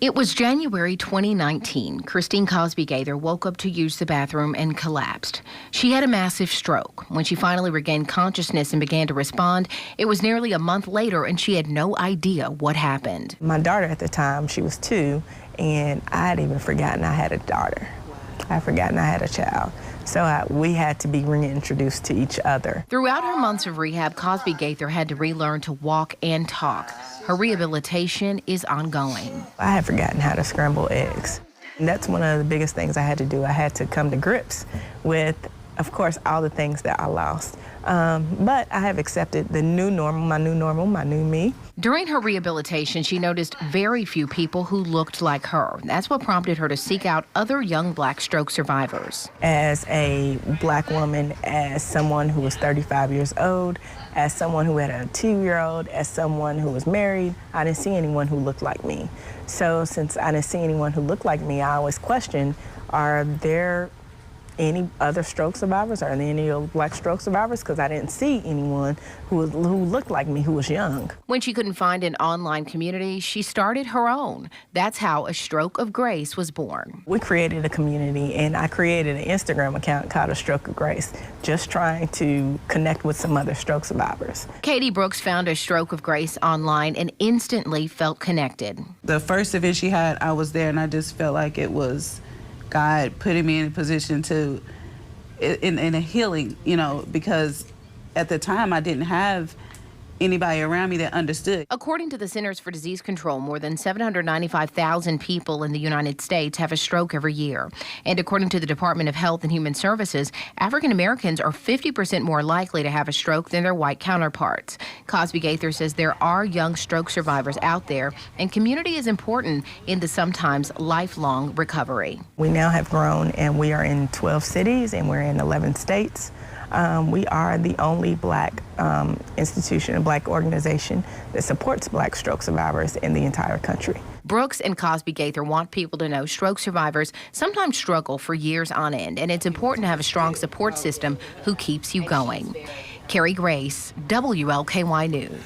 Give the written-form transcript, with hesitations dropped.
It was January 2019. Christine Cosby Gaither woke up to use the bathroom and collapsed. She had a massive stroke. When she finally regained consciousness and began to respond, it was nearly a month later and she had no idea what happened. My daughter at the time, she was 2, and I had even forgotten I had a daughter. I had forgotten I had a child. So we had to be reintroduced to each other. Throughout her months of rehab, Cosby Gaither had to relearn to walk and talk. Her rehabilitation is ongoing. I had forgotten how to scramble eggs. And that's one of the biggest things I had to do. I had to come to grips with, of course, all the things that I lost. But I have accepted the new normal, my new me. During her rehabilitation, she noticed very few people who looked like her. That's what prompted her to seek out other young Black stroke survivors. As a Black woman, as someone who was 35 years old, as someone who had a 2-year-old, as someone who was married, I didn't see anyone who looked like me. So since I didn't see anyone who looked like me, I always questioned, are there any other stroke survivors? Are there any Black stroke survivors? Because I didn't see anyone who looked like me who was young. When she couldn't find an online community, she started her own. That's how A Stroke of Grace was born. We created a community, and I created an Instagram account called A Stroke of Grace, just trying to connect with some other stroke survivors. Katie Brooks found A Stroke of Grace online and instantly felt connected. The first event she had, I was there, and I just felt like it was God putting me in a position to, in a healing, because at the time I didn't have anybody around me that understood. According to the Centers for Disease Control, more than 795,000 people in the United States have a stroke every year. And according to the Department of Health and Human Services, African Americans are 50% more likely to have a stroke than their white counterparts. Cosby Gaither says there are young stroke survivors out there, and community is important in the sometimes lifelong recovery. We now have grown, and we are in 12 cities, and we're in 11 states. We are the only Black institution, a Black organization that supports Black stroke survivors in the entire country. Brooks and Cosby Gaither want people to know stroke survivors sometimes struggle for years on end, and it's important to have a strong support system who keeps you going. Carrie Grace, WLKY News.